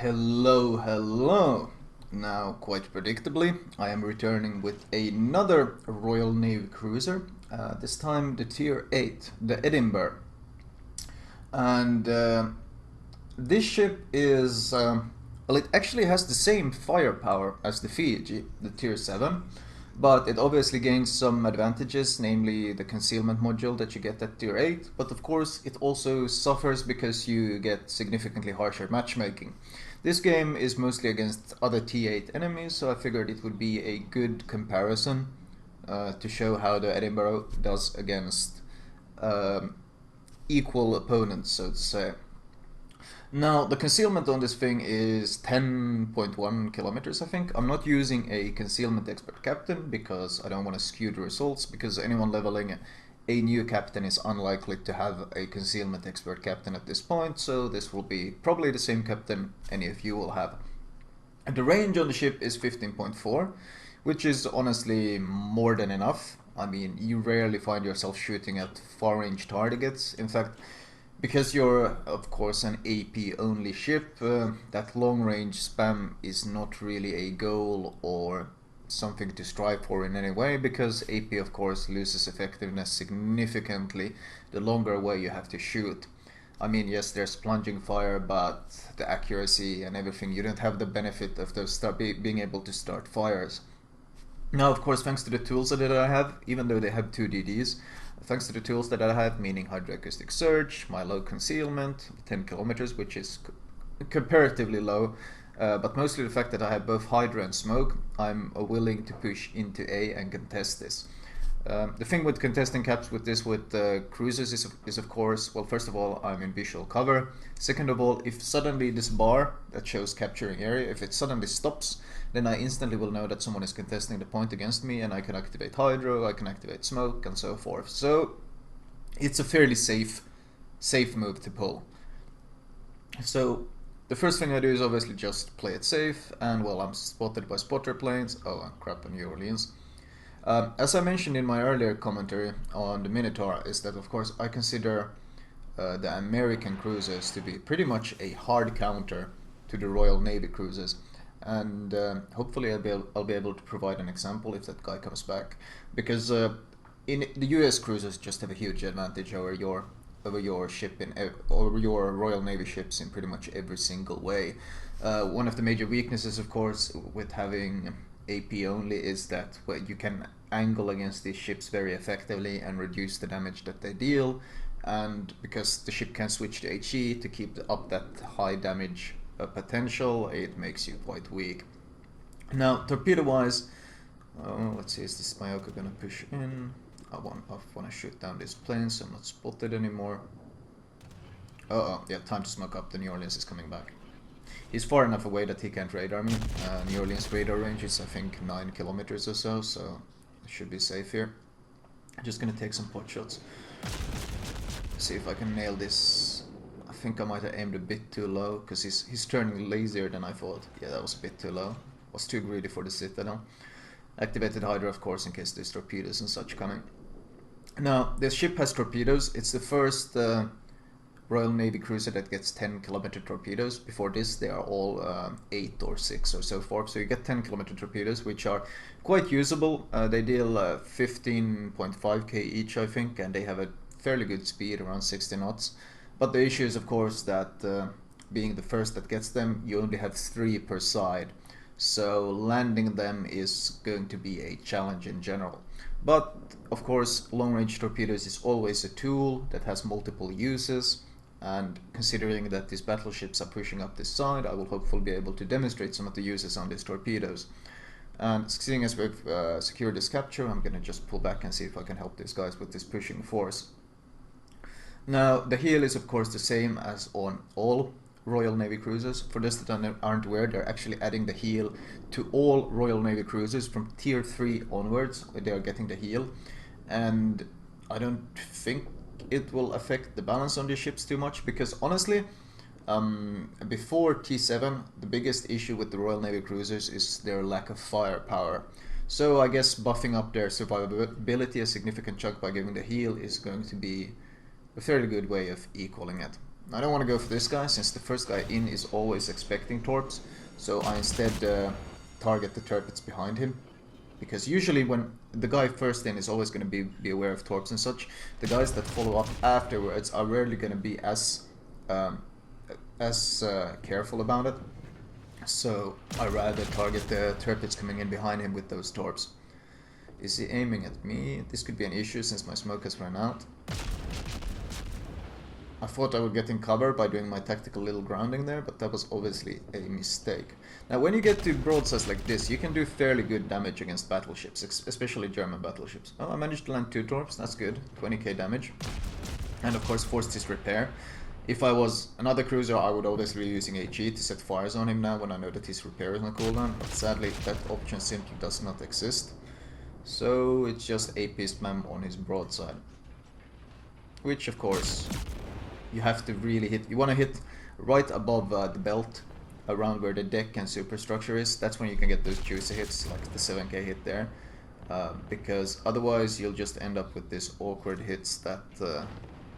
Hello. Now, quite predictably, I am returning with another Royal Navy cruiser, this time the Tier 8, the Edinburgh. And this ship is, well, it actually has the same firepower as the Fiji, the Tier 7, but it obviously gains some advantages, namely the concealment module that you get at Tier 8, but of course it also suffers because you get significantly harsher matchmaking. This game is mostly against other T8 enemies, so I figured it would be a good comparison to show how the Edinburgh does against equal opponents, so to say. Now, the concealment on this thing is 10.1 kilometers, I think. I'm not using a concealment expert captain because I don't want to skew the results, because anyone leveling a new captain is unlikely to have a concealment expert captain at this point, so this will be probably the same captain any of you will have. And the range on the ship is 15.4, which is honestly more than enough. I mean, you rarely find yourself shooting at far-range targets. In fact, because you're, of course, an AP only ship, that long range spam is not really a goal or something to strive for in any way, because AP, of course, loses effectiveness significantly the longer away you have to shoot. I mean, yes, there's plunging fire, but the accuracy and everything, you don't have the benefit of those being able to start fires. Now, of course, thanks to the tools that I have, even though they have 2 DDs, thanks to the tools that I have, meaning hydroacoustic search, my low concealment, 10 kilometers, which is comparatively low, but mostly the fact that I have both hydro and smoke, I'm willing to push into A and contest this. The thing with contesting caps with cruisers is of course, well, first of all, I'm in visual cover. Second of all, if suddenly this bar that shows capturing area, if it suddenly stops, then I instantly will know that someone is contesting the point against me, and I can activate hydro, I can activate smoke, and so forth. So it's a fairly safe move to pull. So the first thing I do is obviously just play it safe, and well, I'm spotted by spotter planes. Oh crap, on New Orleans. As I mentioned in my earlier commentary on the Minotaur, is that of course I consider the American cruisers to be pretty much a hard counter to the Royal Navy cruisers, and hopefully I'll be able to provide an example if that guy comes back, because in the US cruisers just have a huge advantage over your ship over your Royal Navy ships in pretty much every single way. One of the major weaknesses, of course, with having AP only is that, well, you can angle against these ships very effectively and reduce the damage that they deal, and because the ship can switch to HE to keep up that high damage potential, it makes you quite weak. Now, torpedo wise, let's see, is this Mayoka gonna push in? I want to shoot down this plane so I'm not spotted anymore. Yeah, time to smoke up. The New Orleans is coming back. He's far enough away that he can't radar me. New Orleans radar range is, I think, 9 kilometers or so I should be safe here. I'm just gonna take some pot shots. See if I can nail this. I think I might have aimed a bit too low, because he's turning lazier than I thought. Yeah, that was a bit too low. Was too greedy for the Citadel. Activated hydro, of course, in case there's torpedoes and such coming. Now, this ship has torpedoes. It's the first Royal Navy cruiser that gets 10-kilometer torpedoes. Before this, they are all 8 or 6 or so forth. So you get 10-kilometer torpedoes, which are quite usable. They deal 15.5k each, I think, and they have a fairly good speed, around 60 knots. But the issue is, of course, that being the first that gets them, you only have 3 per side. So landing them is going to be a challenge in general. But, of course, long-range torpedoes is always a tool that has multiple uses. And considering that these battleships are pushing up this side, I will hopefully be able to demonstrate some of the uses on these torpedoes. And seeing as we've secured this capture, I'm going to just pull back and see if I can help these guys with this pushing force. Now, the heel is of course the same as on all Royal Navy cruisers. For those that aren't aware, they're actually adding the heel to all Royal Navy cruisers from Tier 3 onwards. They are getting the heel, and I don't think it will affect the balance on these ships too much, because honestly, before T7, the biggest issue with the Royal Navy cruisers is their lack of firepower. So I guess buffing up their survivability a significant chunk by giving the heel is going to be a fairly good way of equaling it. I don't want to go for this guy, since the first guy in is always expecting torps, so I instead target the turrets behind him. Because usually when the guy first in is always going to be aware of torps and such, the guys that follow up afterwards are rarely going to be as careful about it. So I rather target the turrets coming in behind him with those torps. Is he aiming at me? This could be an issue since my smoke has run out. I thought I would get in cover by doing my tactical little grounding there, but that was obviously a mistake. Now when you get to broadsides like this, you can do fairly good damage against battleships, especially German battleships. Oh, I managed to land 2 torps, that's good. 20k damage. And of course forced his repair. If I was another cruiser, I would obviously be using HE to set fires on him now when I know that his repair is on cooldown, but sadly that option simply does not exist. So it's just AP spam on his broadside. Which of course you have to really hit. You want to hit right above the belt, around where the deck and superstructure is. That's when you can get those juicy hits, like the 7k hit there. Because otherwise you'll just end up with these awkward hits that,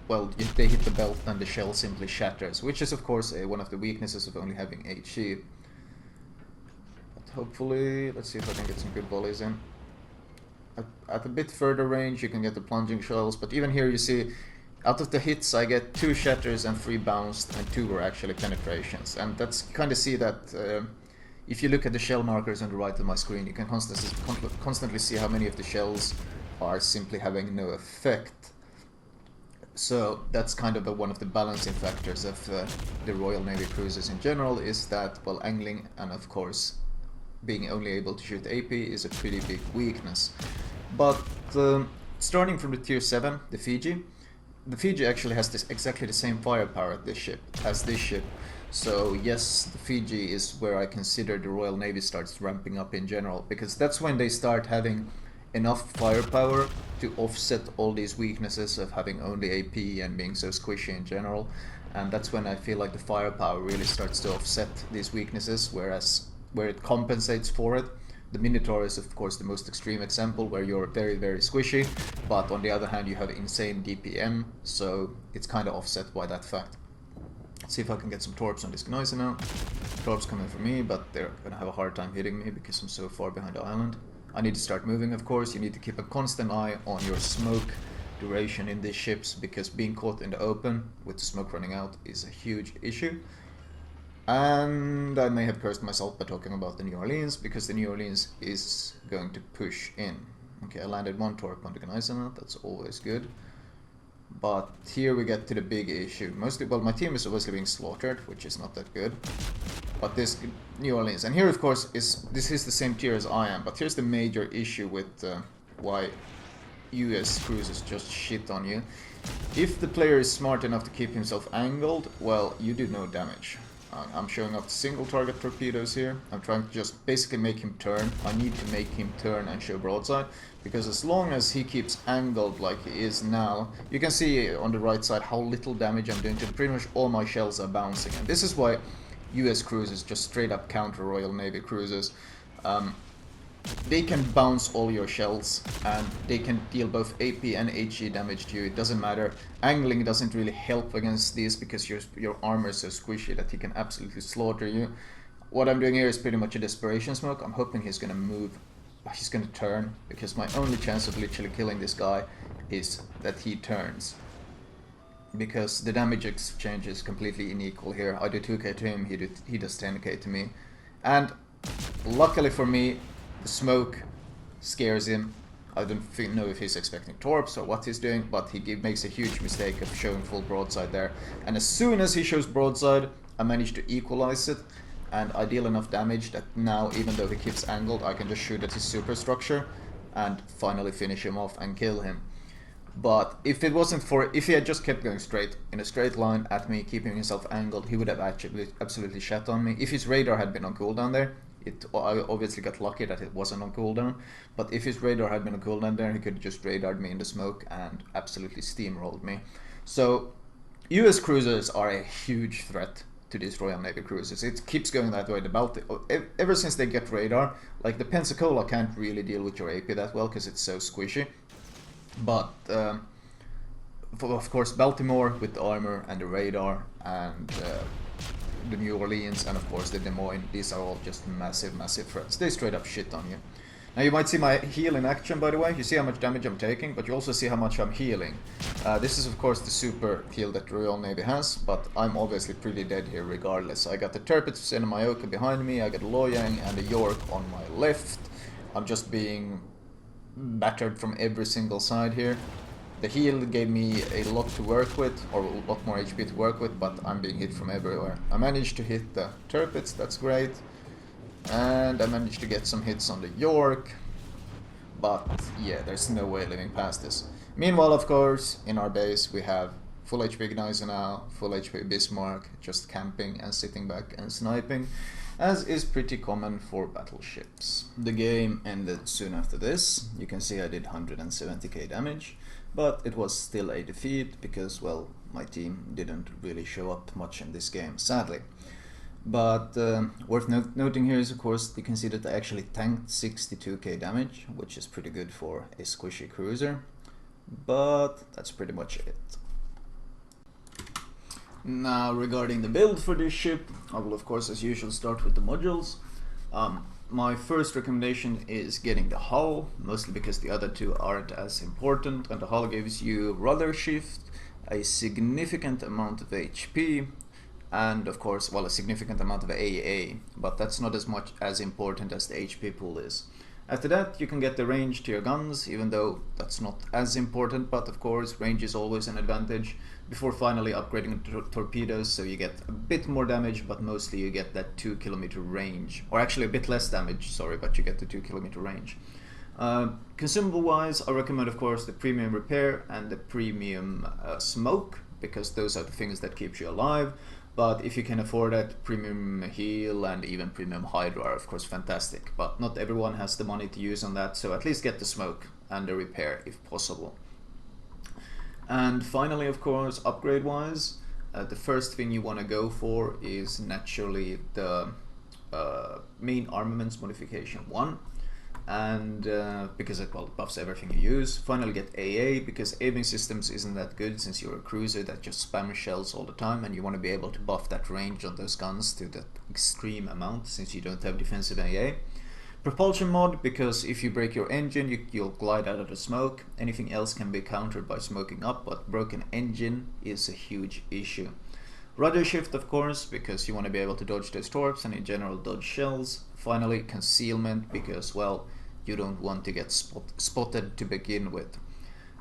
well, if they hit the belt and the shell simply shatters, which is of course one of the weaknesses of only having HE. But hopefully, let's see if I can get some good volleys in. At a bit further range you can get the plunging shells, but even here you see, out of the hits I get 2 shatters and 3 bounced, and 2 were actually penetrations. And that's kind of see that if you look at the shell markers on the right of my screen, you can constantly see how many of the shells are simply having no effect. So that's kind of one of the balancing factors of the Royal Navy cruisers in general, is that, well, angling and of course being only able to shoot AP is a pretty big weakness. But starting from the tier 7, the Fiji actually has exactly the same firepower as this ship. So yes, the Fiji is where I consider the Royal Navy starts ramping up in general, because that's when they start having enough firepower to offset all these weaknesses of having only AP and being so squishy in general. And that's when I feel like the firepower really starts to offset these weaknesses, whereas where it compensates for it. The Minotaur is of course the most extreme example, where you're very, very squishy, but on the other hand you have insane DPM, so it's kind of offset by that fact. Let's see if I can get some torps on this Gnoise now. Torps coming for me, but they're gonna have a hard time hitting me because I'm so far behind the island. I need to start moving, of course. You need to keep a constant eye on your smoke duration in these ships, because being caught in the open with the smoke running out is a huge issue. And I may have cursed myself by talking about the New Orleans, because the New Orleans is going to push in. Okay, I landed 1 torp on the Gnoise, that's always good. But here we get to the big issue. Mostly, well, my team is obviously being slaughtered, which is not that good. But this New Orleans, and here of course this is the same tier as I am, but here's the major issue with why US cruisers just shit on you. If the player is smart enough to keep himself angled, well, you do no damage. I'm showing up single target torpedoes here. I'm trying to just basically make him turn. I need to make him turn and show broadside, because as long as he keeps angled like he is now, you can see on the right side how little damage I'm doing to him. Pretty much all my shells are bouncing, and this is why US cruisers just straight up counter Royal Navy cruisers. They can bounce all your shells, and they can deal both AP and HE damage to you. It doesn't matter. Angling doesn't really help against these, because your armor is so squishy that he can absolutely slaughter you. What I'm doing here is pretty much a desperation smoke. I'm hoping he's gonna move. He's gonna turn, because my only chance of literally killing this guy is that he turns. Because the damage exchange is completely unequal here. I do 2k to him, he does 10k to me. And luckily for me, the smoke scares him. I don't know if he's expecting torps or what he's doing, but he makes a huge mistake of showing full broadside there. And as soon as he shows broadside, I manage to equalize it, and I deal enough damage that now, even though he keeps angled, I can just shoot at his superstructure and finally finish him off and kill him. But if it wasn't for, if he had just kept going straight, in a straight line at me, keeping himself angled, he would have actually absolutely shat on me. If his radar had been on cooldown there, I obviously got lucky that it wasn't on cooldown, but if his radar had been on cooldown there, he could have just radared me in the smoke and absolutely steamrolled me. So US cruisers are a huge threat to these Royal Navy cruisers. It keeps going that way. The Baltic, ever since they get radar, like the Pensacola can't really deal with your AP that well because it's so squishy. But of course Baltimore with the armor and the radar, and the New Orleans, and of course the Des Moines. These are all just massive, massive threats. They straight up shit on you. Now you might see my heal in action, by the way. You see how much damage I'm taking, but you also see how much I'm healing. This is of course the super heal that the Royal Navy has, but I'm obviously pretty dead here regardless. I got the Torpedoes and Mallorca behind me, I got Loyang and the York on my left. I'm just being battered from every single side here. The heal gave me a lot to work with, or a lot more HP to work with, but I'm being hit from everywhere. I managed to hit the Torpedoes, that's great. And I managed to get some hits on the York, but yeah, there's no way living past this. Meanwhile, of course, in our base we have full HP Gneisenau, full HP Bismarck, just camping and sitting back and sniping, as is pretty common for battleships. The game ended soon after this. You can see I did 170k damage, but it was still a defeat because, well, my team didn't really show up much in this game, sadly. But worth noting here is, of course, you can see that I actually tanked 62k damage, which is pretty good for a squishy cruiser. But that's pretty much it. Now, regarding the build for this ship, I will of course as usual start with the modules. My first recommendation is getting the hull, mostly because the other two aren't as important, and the hull gives you Rudder Shift, a significant amount of HP, and of course, well, a significant amount of AA, but that's not as much as important as the HP pool is. After that, you can get the range to your guns, even though that's not as important, but of course, range is always an advantage, before finally upgrading to torpedoes, so you get a bit more damage, but mostly you get that 2 kilometer range, or actually a bit less damage, sorry, but you get the 2 kilometer range. Consumable wise, I recommend of course the premium repair and the premium smoke, because those are the things that keep you alive. But if you can afford it, premium heal and even premium hydro are of course fantastic, but not everyone has the money to use on that, so at least get the smoke and the repair if possible. And finally, of course, upgrade wise, the first thing you want to go for is naturally the main armaments modification 1, and because it, well, buffs everything you use. Finally get AA, because aiming systems isn't that good since you're a cruiser that just spams shells all the time, and you want to be able to buff that range on those guns to that extreme amount since you don't have defensive AA. Propulsion mod, because if you break your engine you'll glide out of the smoke. Anything else can be countered by smoking up, but broken engine is a huge issue. Rudder Shift, of course, because you want to be able to dodge those torps and in general dodge shells. Finally, concealment, because, well, you don't want to get spotted to begin with.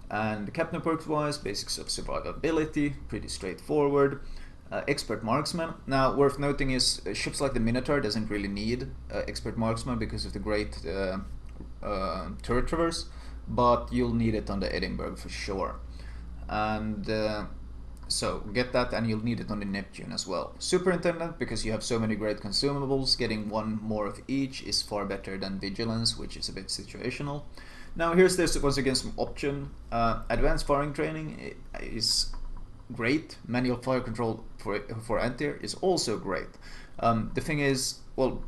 And captain perks wise, basics of survivability, pretty straightforward. Expert marksman. Now, worth noting is ships like the Minotaur doesn't really need expert marksman because of the great turret traverse, but you'll need it on the Edinburgh for sure. And so get that, and you'll need it on the Neptune as well. Superintendent, because you have so many great consumables, getting one more of each is far better than vigilance, which is a bit situational. Now here's this once again some option. Advanced firing training is great. Manual fire control for anti-air is also great. The thing is, well,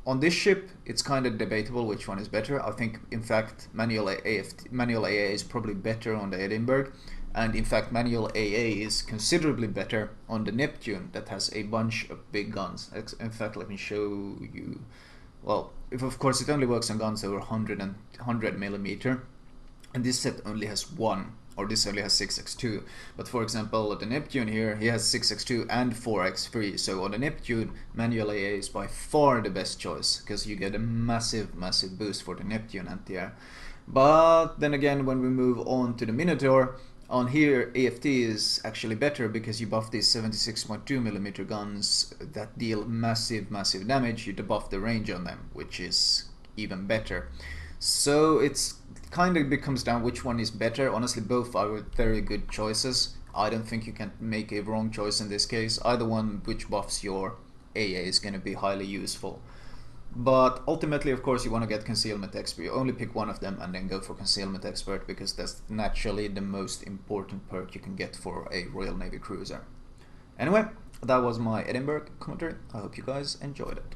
on this ship it's kind of debatable which one is better. I think in fact manual AA is probably better on the Edinburgh, and in fact manual AA is considerably better on the Neptune that has a bunch of big guns. In fact, let me show you. Well, if of course it only works on guns over 100 millimeter, and this set only has one, or this only has 6x2, but for example the Neptune here, he has 6x2 and 4x3, so on the Neptune manual AA is by far the best choice, because you get a massive boost for the Neptune anti-air. But then again, when we move on to the Minotaur, on here AFT is actually better because you buff these 76.2mm guns that deal massive damage. You debuff the range on them, which is even better. So it's kind of becomes down which one is better. Honestly, both are very good choices. I don't think you can make a wrong choice in this case. Either one which buffs your AA is going to be highly useful. But ultimately, of course, you want to get Concealment Expert. You only pick one of them and then go for Concealment Expert, because that's naturally the most important perk you can get for a Royal Navy cruiser. Anyway, that was my Edinburgh commentary. I hope you guys enjoyed it.